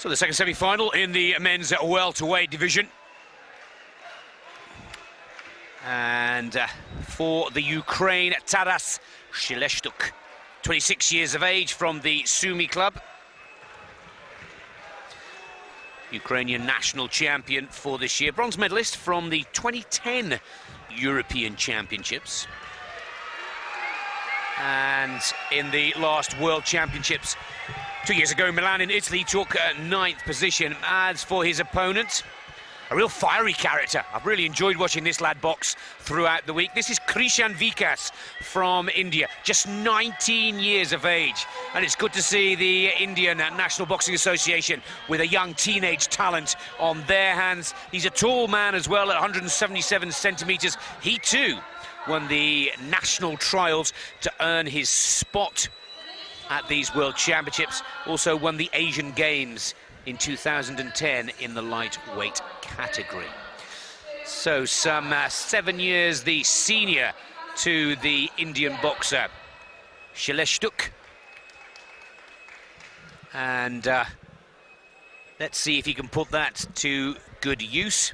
So the second semi-final in the men's welterweight division. And for the Ukraine, Taras Shelestyuk, 26 years of age, from the Sumy club. Ukrainian national champion for this year, bronze medalist from the 2010 European Championships. And in the last World Championships 2 years ago in Milan in Italy, took 9th position. As for his opponent, a real fiery character. I've really enjoyed watching this lad box throughout the week. This is Krishan Vikas from India, just 19 years of age. And it's good to see the Indian National Boxing Association with a young teenage talent on their hands. He's a tall man as well, at 177 centimetres. He too won the national trials to earn his spot at these World Championships. Also won the Asian Games in 2010 in the lightweight category. So some 7 years the senior to the Indian boxer Shelestyuk. And let's see if he can put that to good use.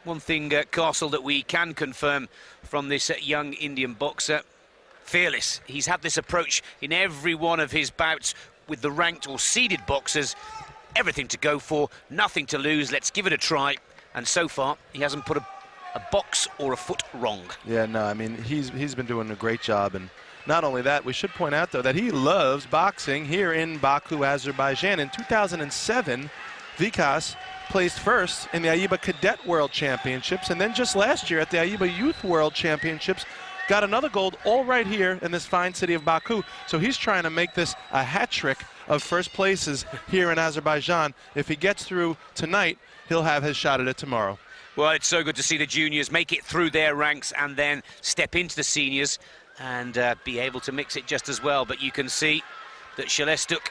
One thing, Castle, that we can confirm from this young Indian boxer: fearless. He's had this approach in every one of his bouts with the ranked or seeded boxers. Everything to go for, nothing to lose. Let's give it a try. And so far, he hasn't put a box or a foot wrong. Yeah, no, I mean, he's been doing a great job. And not only that, we should point out, though, that he loves boxing here in Baku, Azerbaijan. In 2007, Vikas placed first in the AIBA Cadet World Championships, and then just last year at the AIBA Youth World Championships, got another gold all right here in this fine city of Baku. So he's trying to make this a hat trick of first places here in Azerbaijan. If he gets through tonight, he'll have his shot at it tomorrow. Well, it's so good to see the juniors make it through their ranks and then step into the seniors and be able to mix it just as well. But you can see that Shelestyuk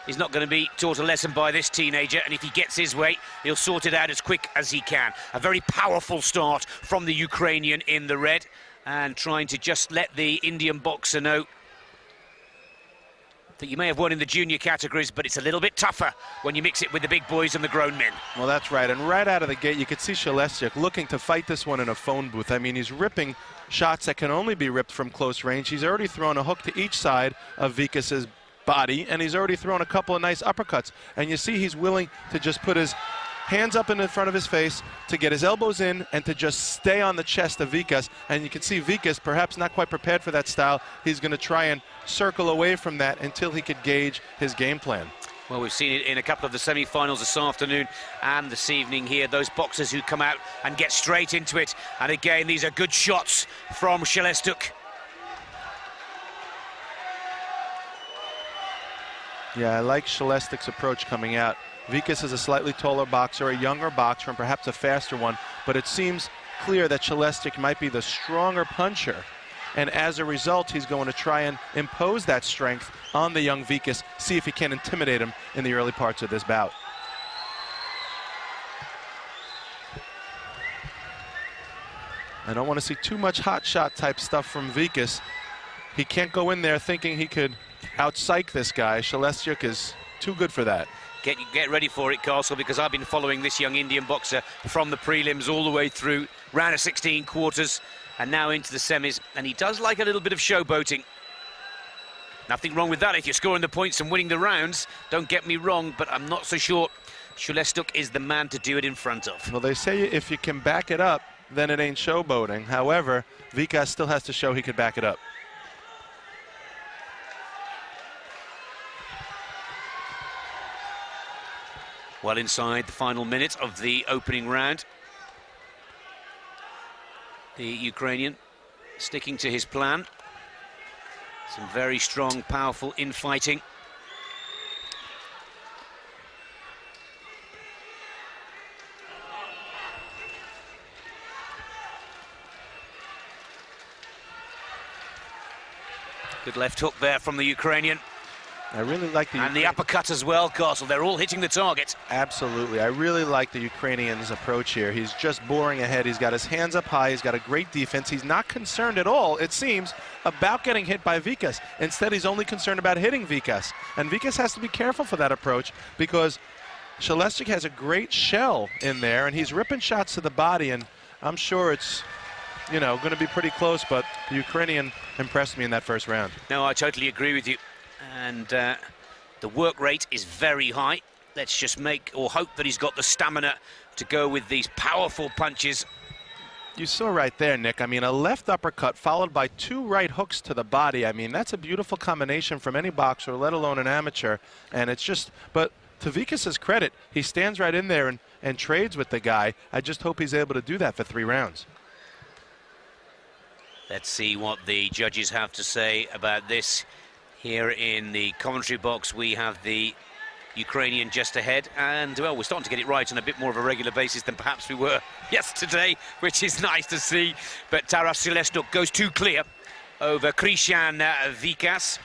is not going to be taught a lesson by this teenager, and if he gets his way, he'll sort it out as quick as he can. A very powerful start from the Ukrainian in the red, and trying to just let the Indian boxer know that you may have won in the junior categories, but it's a little bit tougher when you mix it with the big boys and the grown men. Well, that's right, and right out of the gate, you could see Shelestyuk looking to fight this one in a phone booth. I mean, he's ripping shots that can only be ripped from close range. He's already thrown a hook to each side of Vikas's body, and he's already thrown a couple of nice uppercuts. And you see he's willing to just put his hands up in the front of his face, to get his elbows in, and to just stay on the chest of Vikas. And you can see Vikas, perhaps not quite prepared for that style. He's going to try and circle away from that until he could gauge his game plan. Well, we've seen it in a couple of the semi-finals this afternoon and this evening here. Those boxers who come out and get straight into it. And again, these are good shots from Shelestyuk. Yeah, I like Shelestyuk's approach coming out. Vikas is a slightly taller boxer, a younger boxer, and perhaps a faster one, but it seems clear that Shelestyuk might be the stronger puncher, and as a result, he's going to try and impose that strength on the young Vikas, see if he can intimidate him in the early parts of this bout. I don't want to see too much hot shot type stuff from Vikas. He can't go in there thinking he could out-psych this guy. Shelestyuk is too good for that. Get ready for it, Castle, because I've been following this young Indian boxer from the prelims all the way through round of 16 quarters and now into the semis, and he does like a little bit of showboating. Nothing wrong with that if you're scoring the points and winning the rounds, don't get me wrong, but I'm not so sure Shelestyuk is the man to do it in front of. Well, they say if you can back it up, then it ain't showboating. However, Vikas still has to show he could back it up. Well inside the final minute of the opening round. The Ukrainian sticking to his plan. Some very strong, powerful infighting. Good left hook there from the Ukrainian. I really like the... And the uppercut as well, Castle. They're all hitting the target. Absolutely. I really like the Ukrainian's approach here. He's just boring ahead. He's got his hands up high. He's got a great defense. He's not concerned at all, it seems, about getting hit by Vikas. Instead, he's only concerned about hitting Vikas. And Vikas has to be careful for that approach because Shelestyuk has a great shell in there, and he's ripping shots to the body, and I'm sure it's, you know, going to be pretty close, but the Ukrainian impressed me in that first round. No, I totally agree with you. And the work rate is very high. Let's just make or hope that he's got the stamina to go with these powerful punches. You saw right there, Nick. I mean, a left uppercut followed by 2 right hooks to the body. I mean, that's a beautiful combination from any boxer, let alone an amateur. And it's just, but to Vikas's credit, he stands right in there and trades with the guy. I just hope he's able to do that for 3 rounds. Let's see what the judges have to say about this. Here in the commentary box, we have the Ukrainian just ahead, and well, we're starting to get it right on a bit more of a regular basis than perhaps we were yesterday, which is nice to see. But Taras Shelestyuk goes too clear over Krishan Vikas.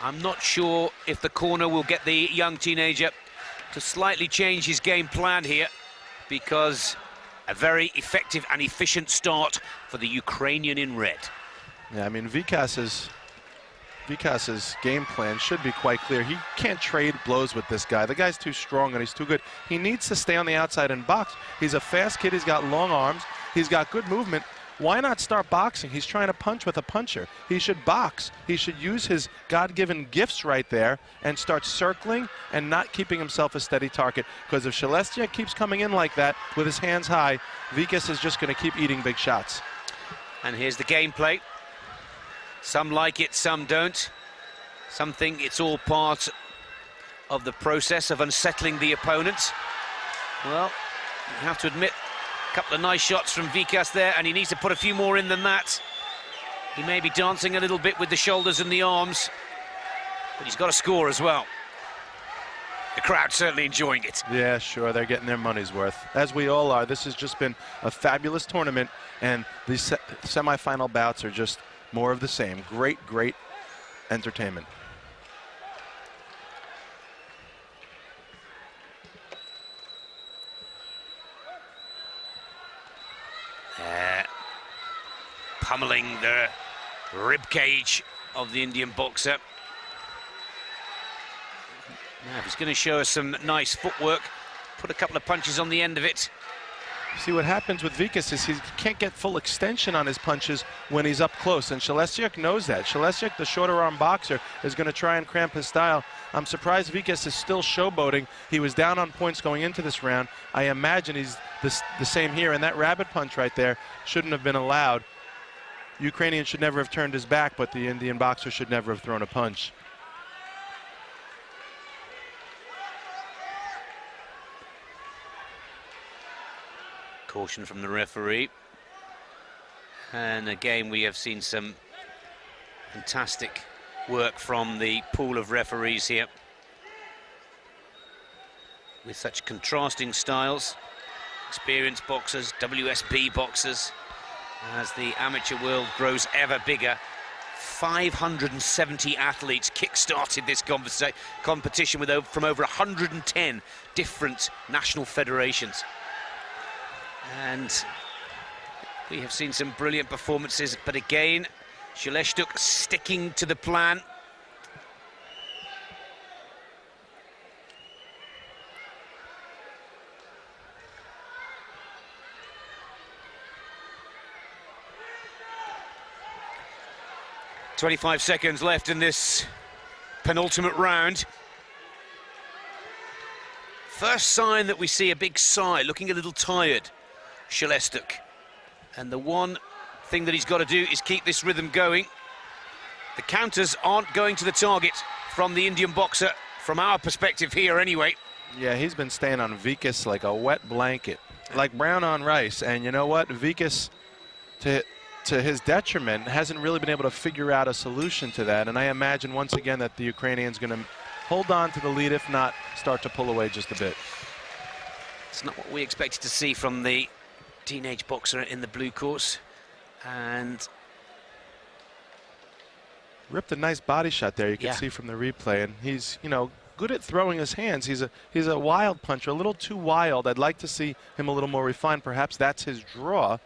I'm not sure if the corner will get the young teenager to slightly change his game plan here, because a very effective and efficient start for the Ukrainian in red. Yeah, I mean, Vikas's game plan should be quite clear. He can't trade blows with this guy. The guy's too strong and he's too good. He needs to stay on the outside and box. He's a fast kid. He's got long arms. He's got good movement. Why not start boxing? He's trying to punch with a puncher. He should box. He should use his God-given gifts right there and start circling and not keeping himself a steady target. Because if Shelestyuk keeps coming in like that with his hands high, Vikas is just going to keep eating big shots. And here's the gameplay. Some like it, some don't. Some think it's all part of the process of unsettling the opponent. Well, you have to admit, a couple of nice shots from Vikas there, and he needs to put a few more in than that. He may be dancing a little bit with the shoulders and the arms, but he's got to score as well. The crowd certainly enjoying it. Yeah, sure, they're getting their money's worth, as we all are. This has just been a fabulous tournament, and these semi-final bouts are just more of the same. Great, great entertainment. Pummeling the rib cage of the Indian boxer. Now, if he's going to show us some nice footwork, put a couple of punches on the end of it. See, what happens with Vikas is he can't get full extension on his punches when he's up close, and Shelestyuk knows that. Shelestyuk, the shorter arm boxer, is going to try and cramp his style. I'm surprised Vikas is still showboating. He was down on points going into this round. I imagine he's the same here, and that rabbit punch right there shouldn't have been allowed. Ukrainian should never have turned his back, but the Indian boxer should never have thrown a punch. Caution from the referee. And again, we have seen some fantastic work from the pool of referees here, with such contrasting styles. Experienced boxers, WSB boxers. As the amateur world grows ever bigger, 570 athletes kick-started this competition from over 110 different national federations. And we have seen some brilliant performances, but again, Shelestyuk sticking to the plan. "25 seconds left in this penultimate round. First sign that we see a big sigh, looking a little tired, Shelestyuk. And the one thing that he's got to do is keep this rhythm going. The counters aren't going to the target from the Indian boxer, from our perspective here anyway. Yeah, he's been staying on Vikas like a wet blanket, like brown on rice. And you know what? Vikas, to his detriment, hasn't really been able to figure out a solution to that. And I imagine once again that the Ukrainian's going to hold on to the lead, if not start to pull away just a bit. It's not what we expected to see from the teenage boxer in the blue course. And ripped a nice body shot there, you can see from the replay. And he's, you know, good at throwing his hands. He's a wild puncher, a little too wild. I'd like to see him a little more refined. Perhaps that's his draw,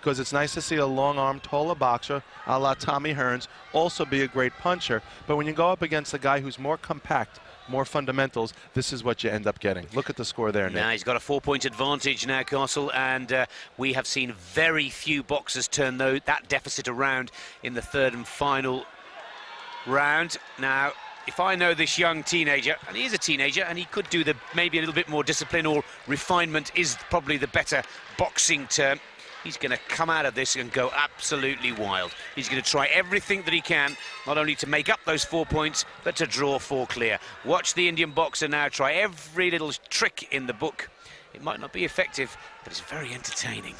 because it's nice to see a long-arm, taller boxer, a la Tommy Hearns, also be a great puncher. But when you go up against a guy who's more compact, more fundamentals, this is what you end up getting. Look at the score there, Nick. Now he's got a 4-point advantage now, Castle, and we have seen very few boxers turn that deficit around in the third and final round. Now, if I know this young teenager, and he is a teenager, and he could do maybe a little bit more discipline, or refinement is probably the better boxing term, he's going to come out of this and go absolutely wild. He's going to try everything that he can, not only to make up those 4 points, but to draw 4 clear. Watch the Indian boxer now try every little trick in the book. It might not be effective, but it's very entertaining.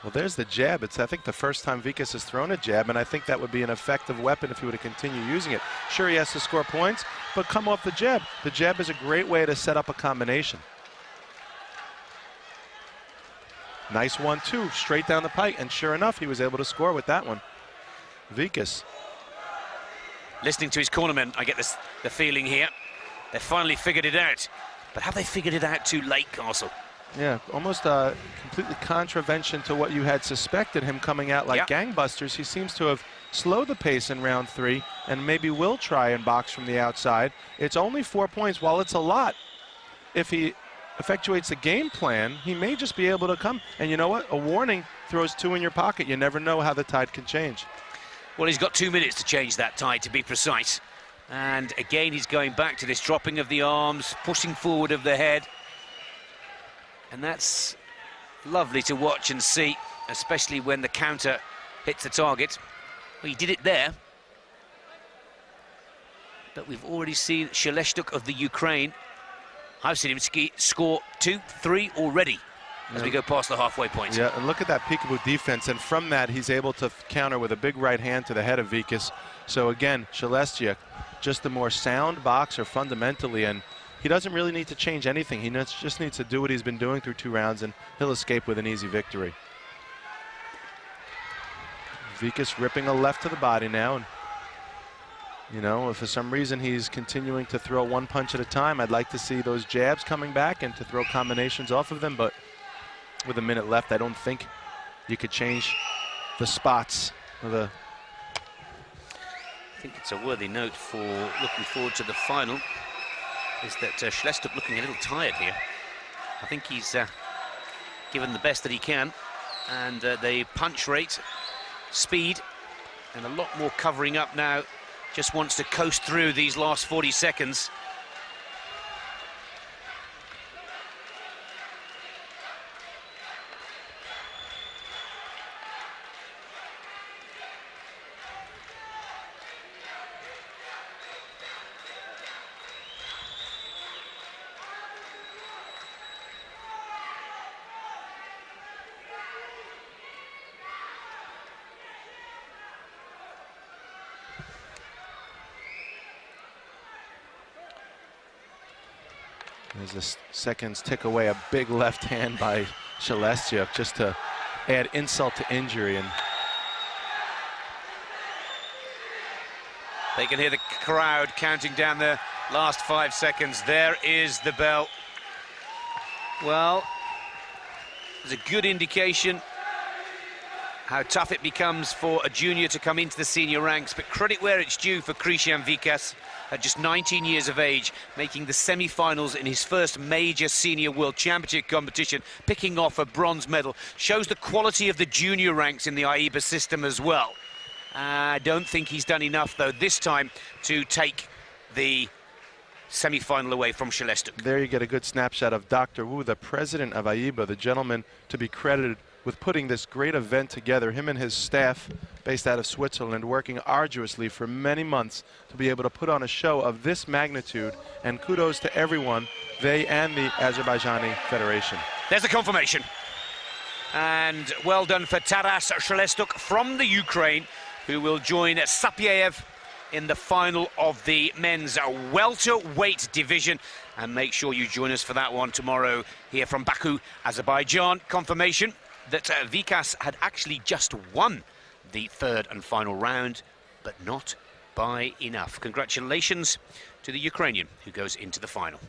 Well, there's the jab. It's, I think, the first time Vikas has thrown a jab, and I think that would be an effective weapon if he were to continue using it. Sure, he has to score points, but come off the jab. The jab is a great way to set up a combination. Nice 1-2, straight down the pike, and sure enough, he was able to score with that one. Vikas. Listening to his cornermen, I get the feeling here. They've finally figured it out. But have they figured it out too late, Castle? Yeah, almost completely contravention to what you had suspected, him coming out like gangbusters. He seems to have slowed the pace in round 3 and maybe will try and box from the outside. It's only 4 points. While it's a lot, if he effectuates the game plan, he may just be able to come. And you know what? A warning throws 2 in your pocket. You never know how the tide can change. Well, he's got 2 minutes to change that tide, to be precise. And again, he's going back to this dropping of the arms, pushing forward of the head. And that's lovely to watch and see, especially when the counter hits the target. Well, he did it there. But we've already seen Shelestyuk of the Ukraine. I've seen him score 2, 3 already as we go past the halfway point. Yeah, and look at that peekaboo defense. And from that, he's able to counter with a big right hand to the head of Vikas. So again, Shelestyuk, just a more sound boxer fundamentally, and he doesn't really need to change anything. He just needs to do what he's been doing through 2 rounds, and he'll escape with an easy victory. Vikas ripping a left to the body now. And, you know, if for some reason he's continuing to throw 1 punch at a time, I'd like to see those jabs coming back and to throw combinations off of them. But with a minute left, I don't think you could change the spots. I think it's a worthy note for looking forward to the final, is that Shelestyuk looking a little tired here. I think he's given the best that he can, and the punch rate, speed, and a lot more covering up now. Just wants to coast through these last 40 seconds. As the seconds tick away, a big left hand by Shelestyuk just to add insult to injury. And they can hear the crowd counting down the last 5 seconds. There is the bell. Well, there's a good indication how tough it becomes for a junior to come into the senior ranks, but credit where it's due for Krishan Vikas, at just 19 years of age, making the semi-finals in his first major senior world championship competition, picking off a bronze medal, shows the quality of the junior ranks in the AIBA system as well. I don't think he's done enough, though, this time to take the semi-final away from Shelestyuk. There you get a good snapshot of Dr. Wu, the president of AIBA, the gentleman to be credited with putting this great event together. Him and his staff, based out of Switzerland, working arduously for many months to be able to put on a show of this magnitude. And kudos to everyone, they and the Azerbaijani Federation. There's a confirmation. And well done for Taras Shelestyuk from the Ukraine, who will join Sapiev in the final of the men's welterweight division. And make sure you join us for that one tomorrow here from Baku, Azerbaijan. Confirmation that Vikas had actually just won the third and final round, but not by enough. Congratulations to the Ukrainian who goes into the final.